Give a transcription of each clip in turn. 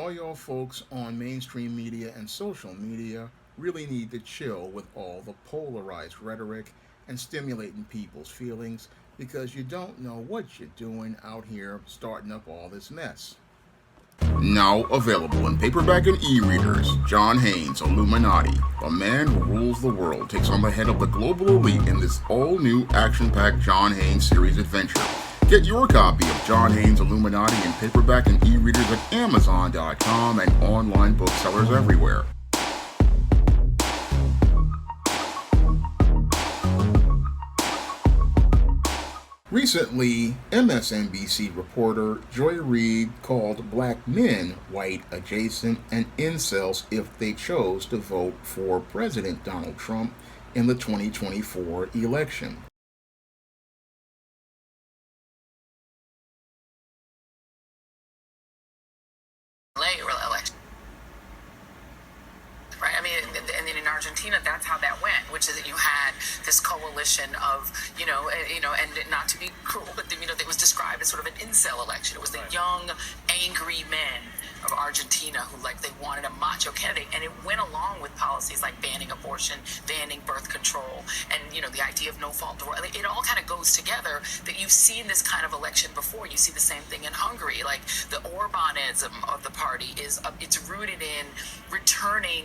all y'all folks on mainstream media and social media really need to chill with all the polarized rhetoric and stimulating people's feelings because you don't know what you're doing out here starting up all this mess. Now available in paperback and e-readers, John Haynes' Illuminati, the man who rules the world, takes on the head of the global elite in this all-new action-packed John Haynes series adventure. Get your copy of John Haynes' Illuminati in paperback and e-readers at Amazon.com and online booksellers everywhere. Recently, MSNBC reporter Joy Reid called black men white adjacent and incels if they chose to vote for President Donald Trump in the 2024 election. Election, right? I mean, and in Argentina, that's how that went, which is that you had this coalition of, and not to be cruel, but it was described as sort of an incel election. It was the young, angry men of Argentina who they wanted a macho candidate, and it went along with policies like banning abortion, banning birth control, and the idea of no fault divorce. It all kind of goes together. That you've seen this kind of election before. You see the same thing in Hungary. Like the Orbanism of the party it's rooted in returning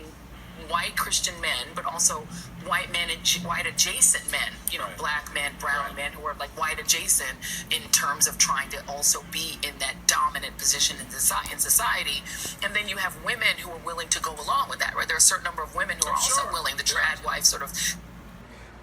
white Christian men, but also white men and white adjacent men, black men, brown men who are white adjacent in terms of trying to also be in that dominant position in society. And then you have women who are willing to go along with that, right? There are a certain number of women who are also willing, the trad wife sort of.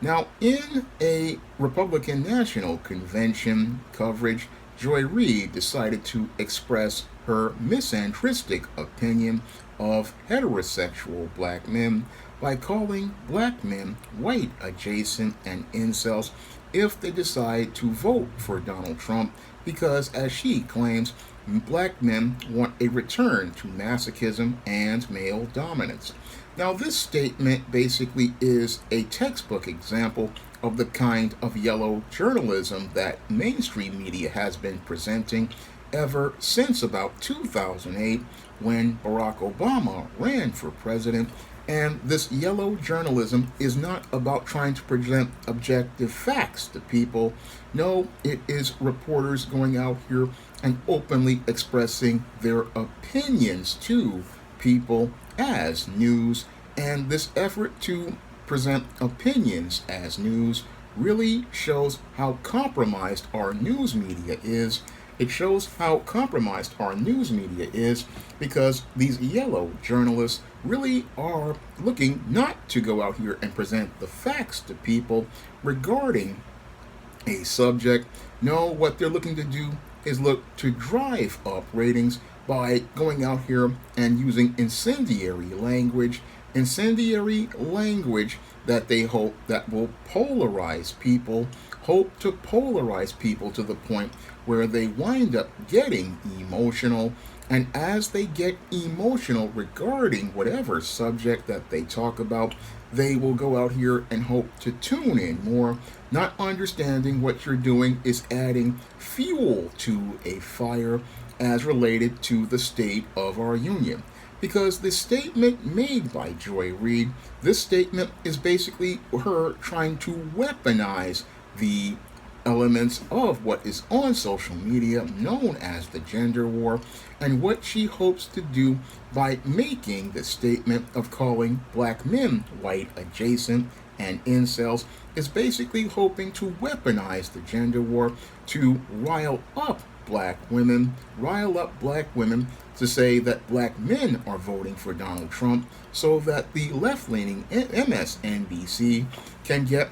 Now, in a Republican National Convention coverage, Joy Reid decided to express her misanthropic opinion of heterosexual black men by calling black men white adjacent and incels if they decide to vote for Donald Trump because, as she claims, black men want a return to masochism and male dominance. Now, this statement basically is a textbook example of the kind of yellow journalism that mainstream media has been presenting ever since about 2008 when Barack Obama ran for president. And this yellow journalism is not about trying to present objective facts to people. No, it is reporters going out here and openly expressing their opinions to people as news. And this effort to present opinions as news really shows how compromised our news media is. It shows how compromised our news media is because these yellow journalists really are looking not to go out here and present the facts to people regarding a subject. No, what they're looking to do is look to drive up ratings by going out here and using incendiary language that they hope that will polarize people, hope to polarize people to the point where they wind up getting emotional. And as they get emotional regarding whatever subject that they talk about, they will go out here and hope to tune in more, not understanding what you're doing is adding fuel to a fire as related to the state of our union. Because the statement made by Joy Reid, this statement is basically her trying to weaponize the elements of what is on social media known as the gender war, and what she hopes to do by making the statement of calling black men white adjacent and incels is basically hoping to weaponize the gender war to rile up black women to say that black men are voting for Donald Trump so that the left-leaning MSNBC can get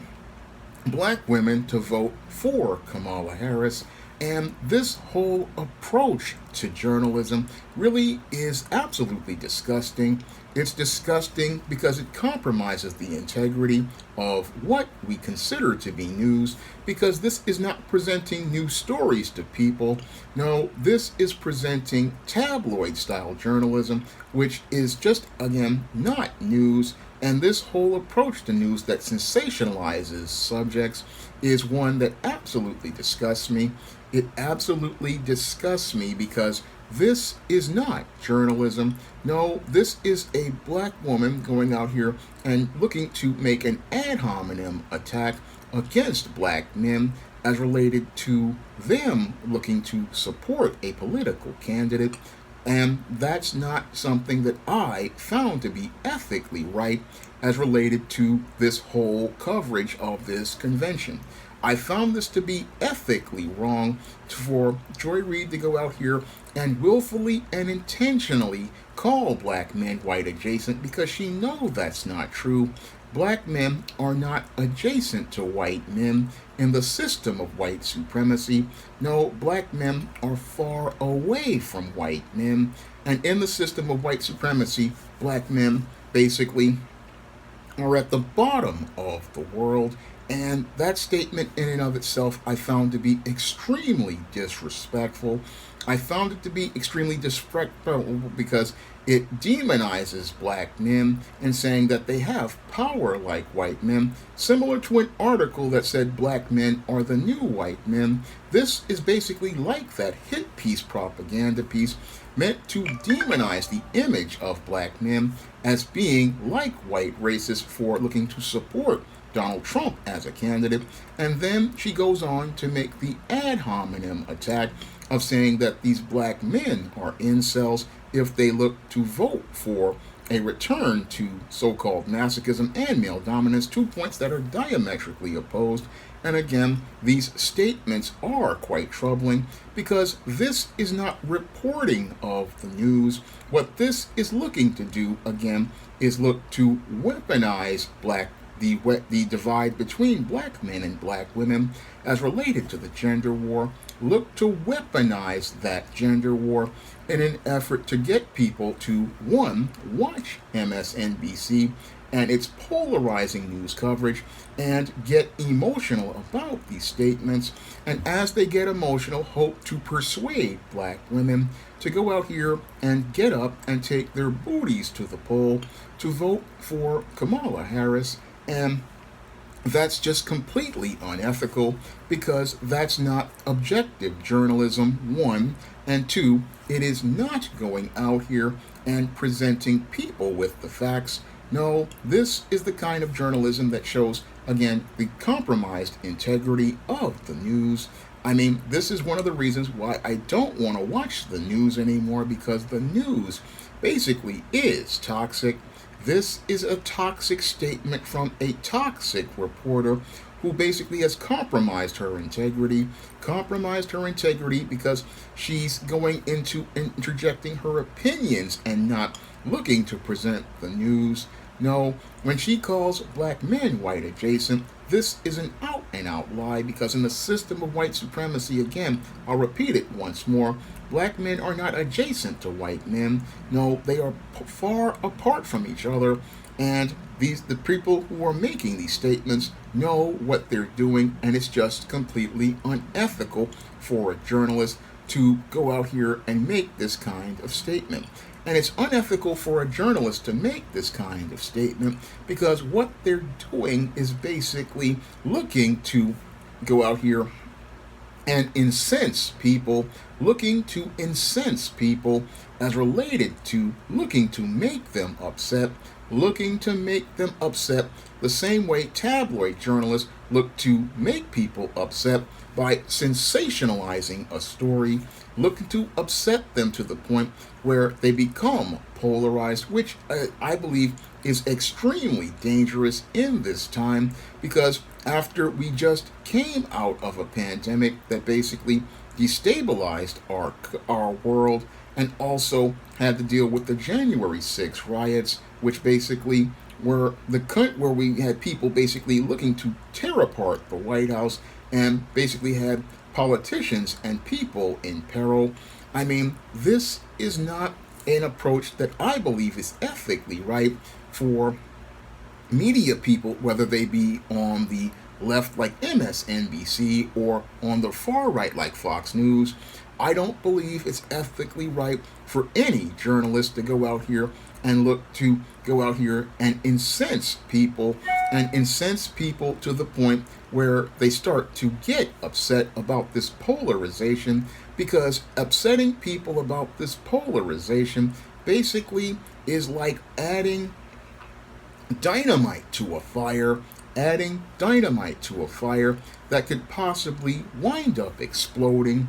black women to vote for Kamala Harris. And this whole approach to journalism really is absolutely disgusting. It's disgusting because it compromises the integrity of what we consider to be news, because this is not presenting news stories to people. No, this is presenting tabloid-style journalism, which is just, again, not news. And this whole approach to news that sensationalizes subjects is one that absolutely disgusts me. It absolutely disgusts me because this is not journalism. No, this is a black woman going out here and looking to make an ad hominem attack against black men as related to them looking to support a political candidate. And that's not something that I found to be ethically right as related to this whole coverage of this convention. I found this to be ethically wrong for Joy Reid to go out here and willfully and intentionally call black men white adjacent because she knows that's not true. Black men are not adjacent to white men in the system of white supremacy. No, black men are far away from white men. And in the system of white supremacy, black men basically are at the bottom of the world. And that statement, in and of itself, I found to be extremely disrespectful. I found it to be extremely disrespectful because it demonizes black men and saying that they have power like white men, similar to an article that said black men are the new white men. This is basically like that hit piece propaganda piece meant to demonize the image of black men as being like white racists for looking to support Donald Trump as a candidate. And then she goes on to make the ad hominem attack of saying that these black men are incels if they look to vote for a return to so-called masochism and male dominance, 2 points that are diametrically opposed. And again, these statements are quite troubling because this is not reporting of the news. What this is looking to do, again, is look to weaponize the divide between black men and black women as related to the gender war, look to weaponize that gender war in an effort to get people to, one, watch MSNBC and its polarizing news coverage and get emotional about these statements, and as they get emotional, hope to persuade black women to go out here and get up and take their booties to the poll to vote for Kamala Harris. And that's just completely unethical because that's not objective journalism, one, and two, it is not going out here and presenting people with the facts. No, this is the kind of journalism that shows, again, the compromised integrity of the news. I mean, this is one of the reasons why I don't want to watch the news anymore because the news basically is toxic. This is a toxic statement from a toxic reporter who basically has compromised her integrity because she's going into interjecting her opinions and not looking to present the news. No, when she calls black men white adjacent, this is an out and out lie because in the system of white supremacy, again, I'll repeat it once more, black men are not adjacent to white men. No, they are far apart from each other, and the people who are making these statements know what they're doing, and it's just completely unethical for a journalist to go out here and make this kind of statement. And it's unethical for a journalist to make this kind of statement because what they're doing is basically looking to go out here and incense people, looking to incense people as related to looking to make them upset, the same way tabloid journalists look to make people upset by sensationalizing a story, looking to upset them to the point where they become polarized, which I believe is extremely dangerous in this time because after we just came out of a pandemic that basically destabilized our world and also had to deal with the January 6th riots, which basically were where we had people basically looking to tear apart the White House and basically had politicians and people in peril. I mean, this is not an approach that I believe is ethically right for media people, whether they be on the left like MSNBC or on the far right like Fox News. I don't believe it's ethically right for any journalist to go out here and look to go out here and incense people and incense people to the point where they start to get upset about this polarization, because upsetting people about this polarization basically is like adding dynamite to a fire that could possibly wind up exploding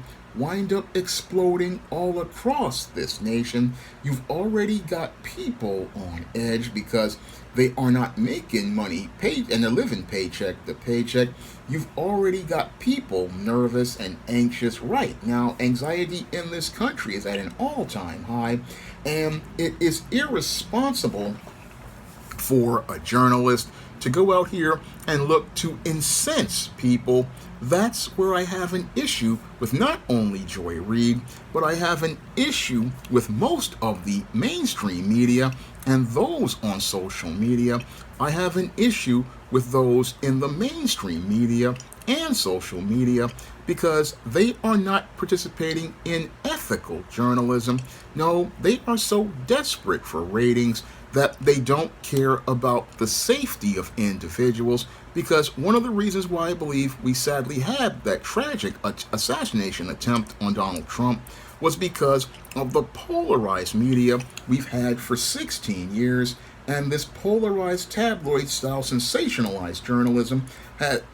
all across this nation. You've already got people on edge because they are not making money paid and they're living paycheck to paycheck. You've already got people nervous and anxious right now. Anxiety in this country is at an all-time high, and it is irresponsible for a journalist to go out here and look to incense people. That's where I have an issue with not only Joy Reid, but I have an issue with most of the mainstream media and those on social media. I have an issue with those in the mainstream media and social media because they are not participating in ethical journalism. No, they are so desperate for ratings that they don't care about the safety of individuals, because one of the reasons why I believe we sadly had that tragic assassination attempt on Donald Trump was because of the polarized media we've had for 16 years, and this polarized tabloid style sensationalized journalism.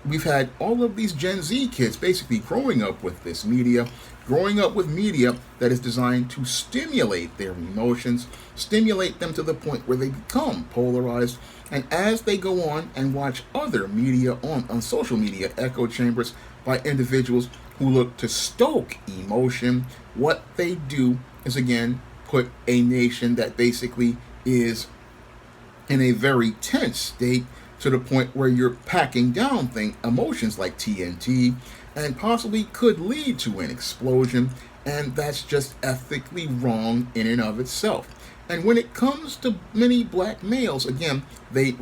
We've had all of these Gen Z kids basically growing up with this media, growing up with media that is designed to stimulate their emotions, stimulate them to the point where they become polarized. And as they go on and watch other media on social media echo chambers by individuals who look to stoke emotion, what they do is again put a nation that basically is in a very tense state to the point where you're packing down emotions like TNT and possibly could lead to an explosion, and that's just ethically wrong in and of itself. And when it comes to many black males, again, they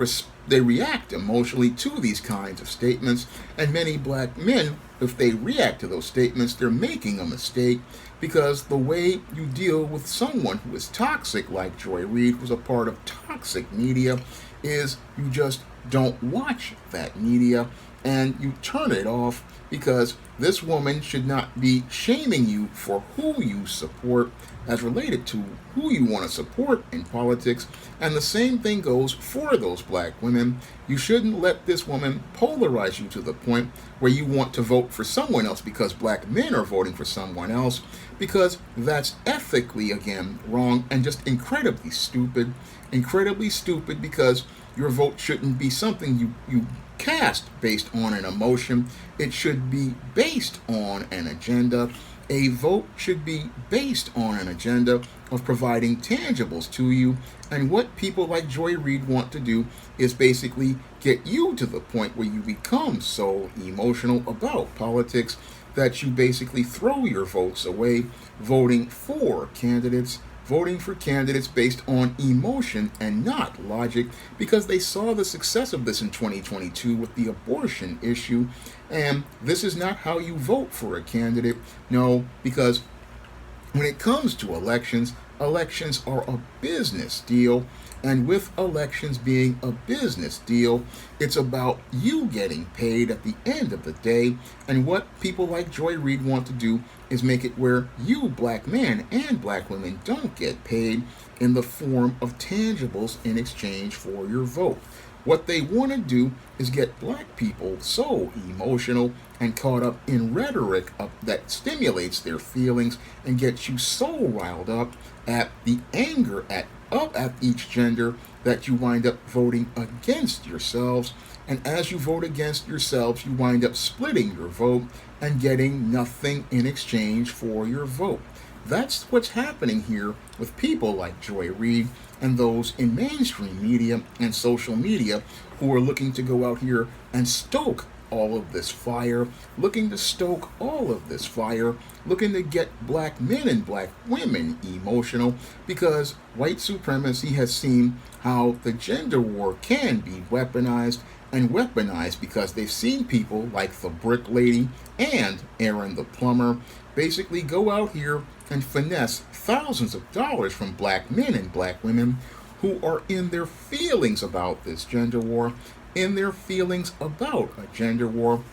react emotionally to these kinds of statements, and many black men, if they react to those statements, they're making a mistake, because the way you deal with someone who is toxic, like Joy Reid, who's a part of toxic media, is you just don't watch that media and you turn it off, because this woman should not be shaming you for who you support as related to who you want to support in politics. And the same thing goes for those black women. You shouldn't let this woman polarize you to the point where you want to vote for someone else because black men are voting for someone else, because that's ethically, again, wrong and just incredibly stupid. Incredibly stupid, because your vote shouldn't be something you cast based on an emotion. It should be based on an agenda. A vote should be based on an agenda of providing tangibles to you. And what people like Joy Reid want to do is basically get you to the point where you become so emotional about politics that you basically throw your votes away, voting for candidates based on emotion and not logic, because they saw the success of this in 2022 with the abortion issue. And this is not how you vote for a candidate. No, because when it comes to elections, elections are a business deal. And with elections being a business deal, it's about you getting paid at the end of the day. And what people like Joy Reid want to do is make it where you, black men and black women, don't get paid in the form of tangibles in exchange for your vote. What they want to do is get black people so emotional and caught up in rhetoric that stimulates their feelings and gets you so riled up at the anger at each gender that you wind up voting against yourselves. And as you vote against yourselves, you wind up splitting your vote and getting nothing in exchange for your vote. That's what's happening here with people like Joy Reid and those in mainstream media and social media who are looking to go out here and stoke all of this fire, looking to stoke all of this fire, looking to get black men and black women emotional, because white supremacy has seen how the gender war can be weaponized, and weaponized because they've seen people like the Brick Lady and Aaron the Plumber basically go out here and finesse thousands of dollars from black men and black women who are in their feelings about this gender war. in their feelings about a gender war,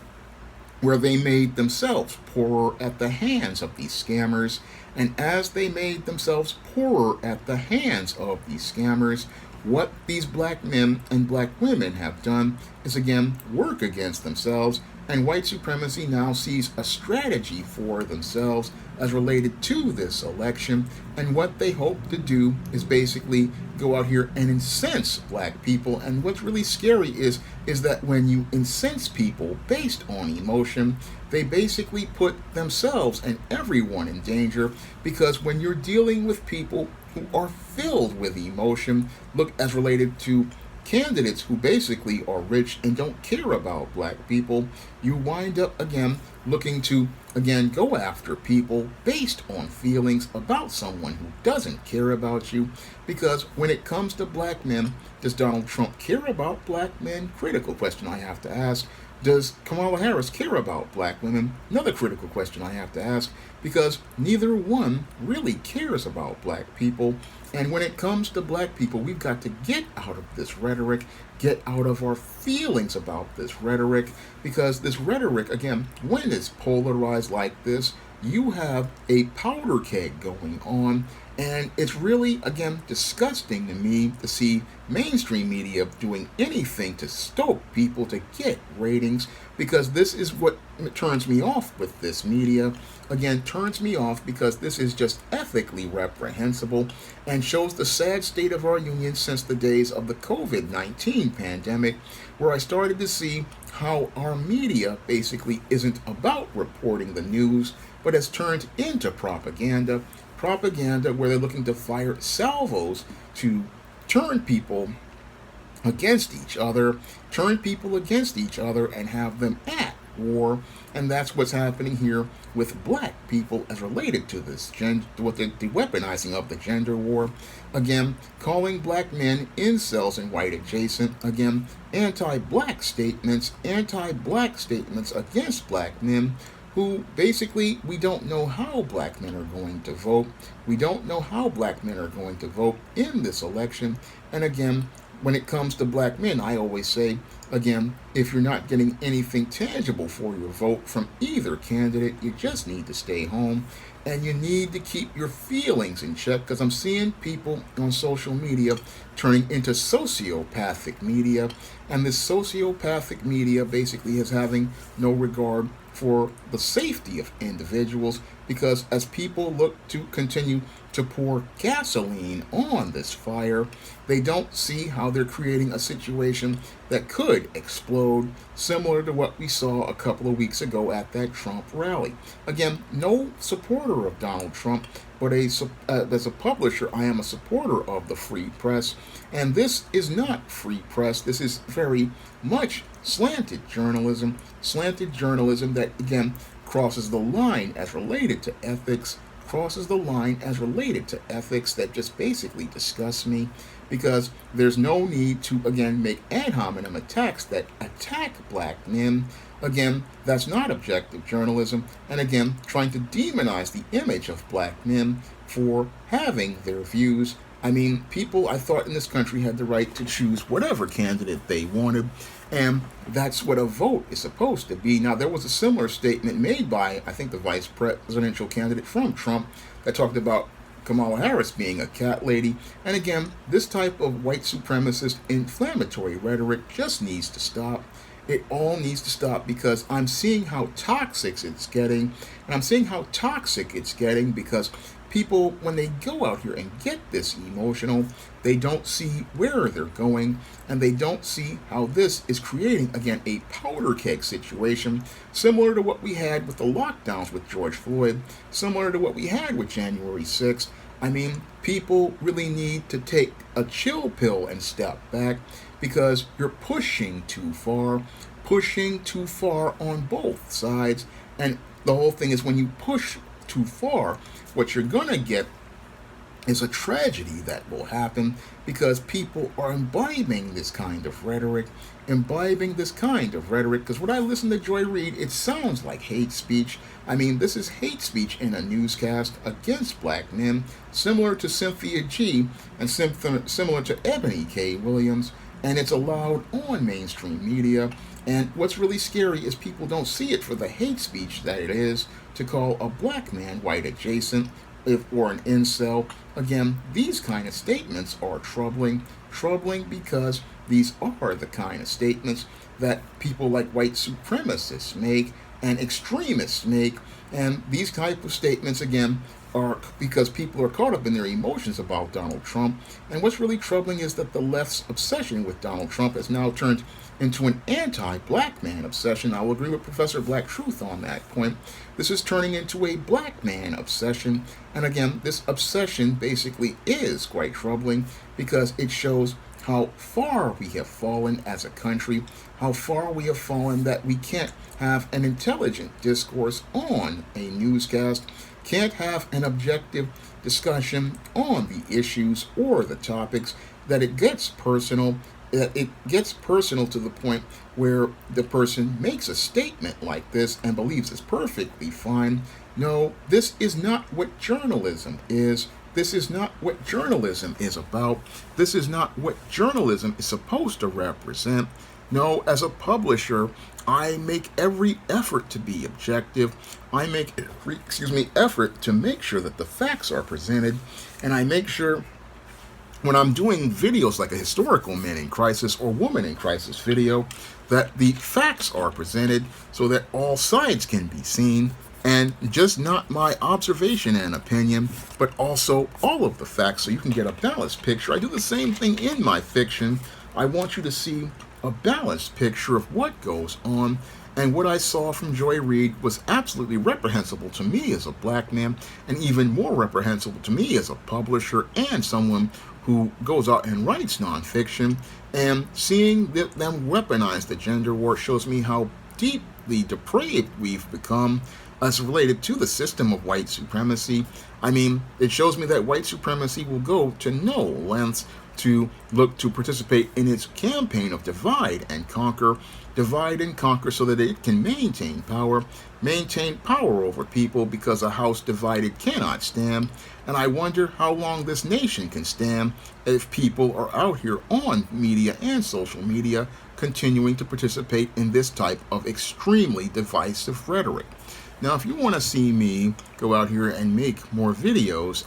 where they made themselves poorer at the hands of these scammers. And as they made themselves poorer at the hands of these scammers, what these black men and black women have done is again work against themselves, and white supremacy now sees a strategy for themselves as related to this election. And what they hope to do is basically go out here and incense black people. And what's really scary is that when you incense people based on emotion, they basically put themselves and everyone in danger, because when you're dealing with people who are filled with emotion, look as related to candidates who basically are rich and don't care about black people, you wind up again looking to again go after people based on feelings about someone who doesn't care about you. Because when it comes to black men, does Donald Trump care about black men? Critical question I have to ask. Does Kamala Harris care about black women? Another critical question I have to ask, because neither one really cares about black people. And when it comes to black people, we've got to get out of this rhetoric, get out of our feelings about this rhetoric, because this rhetoric, again, when it's polarized like this, you have a powder keg going on. And it's really, again, disgusting to me to see mainstream media doing anything to stoke people to get ratings, because this is what turns me off with this media. Again, turns me off because this is just ethically reprehensible and shows the sad state of our union since the days of the COVID-19 pandemic, where I started to see how our media basically isn't about reporting the news, but has turned into propaganda. Propaganda where they're looking to fire salvos to turn people against each other, and have them at war. And that's what's happening here with black people as related to this with the weaponizing of the gender war. Again, calling black men incels and white adjacent. Again, anti-black statements against black men, who basically, we don't know how black men are going to vote. We don't know how black men are going to vote in this election. And again, when it comes to black men, I always say, again, if you're not getting anything tangible for your vote from either candidate, you just need to stay home. And you need to keep your feelings in check, because I'm seeing people on social media turning into sociopathic media. And this sociopathic media basically is having no regard for the safety of individuals, because as people look to continue to pour gasoline on this fire, they don't see how they're creating a situation that could explode, similar to what we saw a couple of weeks ago at that Trump rally. Again, no supporter of Donald Trump, but as a publisher, I am a supporter of the free press. And this is not free press. This is very much slanted journalism that, again, crosses the line as related to ethics, that just basically disgusts me, because there's no need to, again, make ad hominem attacks that attack black men. Again, that's not objective journalism, and again, trying to demonize the image of black men for having their views. I mean, people, I thought, in this country had the right to choose whatever candidate they wanted, and that's what a vote is supposed to be. Now, there was a similar statement made by, I think, the vice presidential candidate from Trump that talked about Kamala Harris being a cat lady. And again, this type of white supremacist inflammatory rhetoric just needs to stop. It all needs to stop, because I'm seeing how toxic it's getting. And I'm seeing how toxic it's getting because people, when they go out here and get this emotional, they don't see where they're going, and they don't see how this is creating, again, a powder keg situation, similar to what we had with the lockdowns with George Floyd, similar to what we had with January 6th. I mean, people really need to take a chill pill and step back, because you're pushing too far on both sides. And the whole thing is, when you push too far, what you're going to get is a tragedy that will happen, because people are imbibing this kind of rhetoric. Because when I listen to Joy Reid, it sounds like hate speech. I mean, this is hate speech in a newscast against black men, similar to Cynthia G. and similar to Ebony K. Williams. and it's allowed on mainstream media. And what's really scary is people don't see it for the hate speech that it is to call a black man white adjacent or an incel. Again, these kind of statements are troubling. Troubling because these are the kind of statements that people like white supremacists make and extremists make. And these type of statements, again, are because people are caught up in their emotions about Donald Trump. And what's really troubling is that the left's obsession with Donald Trump has now turned into an anti-black man obsession. I will agree with Professor Black Truth on that point. This is turning into a black man obsession. And again, this obsession basically is quite troubling because it shows how far we have fallen as a country, how far we have fallen that we can't have an intelligent discourse on a newscast, can't have an objective discussion on the issues or the topics, that it gets personal. It gets personal to the point where the person makes a statement like this and believes it's perfectly fine. No, this is not what journalism is. This is not what journalism is about. This is not what journalism is supposed to represent. No, as a publisher, I make every effort to be objective. I make every, effort to make sure that the facts are presented, and I make sure when I'm doing videos like a historical men in crisis or woman in crisis video, that the facts are presented so that all sides can be seen, and just not my observation and opinion, but also all of the facts so you can get a balanced picture. I do the same thing in my fiction. I want you to see a balanced picture of what goes on. And what I saw from Joy Reid was absolutely reprehensible to me as a black man, and even more reprehensible to me as a publisher and someone who goes out and writes nonfiction. And seeing them weaponize the gender war shows me how deeply depraved we've become as related to the system of white supremacy. I mean, it shows me that white supremacy will go to no lengths to look to participate in its campaign of divide and conquer so that it can maintain power over people, because a house divided cannot stand. And I wonder how long this nation can stand if people are out here on media and social media continuing to participate in this type of extremely divisive rhetoric. Now, if you want to see me go out here and make more videos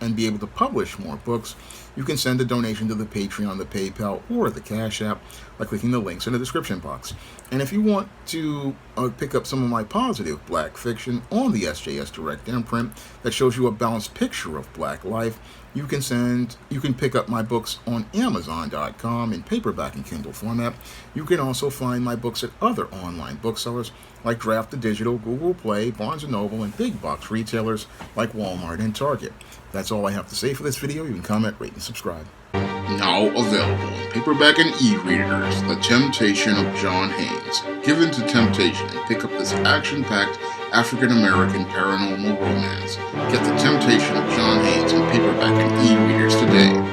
and be able to publish more books, you can send a donation to the Patreon, the PayPal, or the Cash App by clicking the links in the description box. And if you want to pick up some of my positive black fiction on the SJS Direct imprint that shows you a balanced picture of black life, you can pick up my books on Amazon.com in paperback and Kindle format. You can also find my books at other online booksellers like Draft to Digital, Google Play, Barnes & Noble, and big box retailers like Walmart and Target. That's all I have to say for this video. You can comment, rate, and subscribe. Now available in paperback and e-readers, The Temptation of John Haynes. Give in to temptation and pick up this action-packed African-American paranormal romance. Get The Temptation of John Haynes in paperback and e-readers today.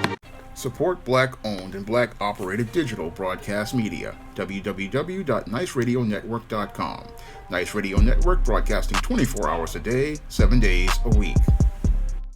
Support black-owned and black-operated digital broadcast media. www.niceradionetwork.com. Nice Radio Network, broadcasting 24 hours a day, 7 days a week.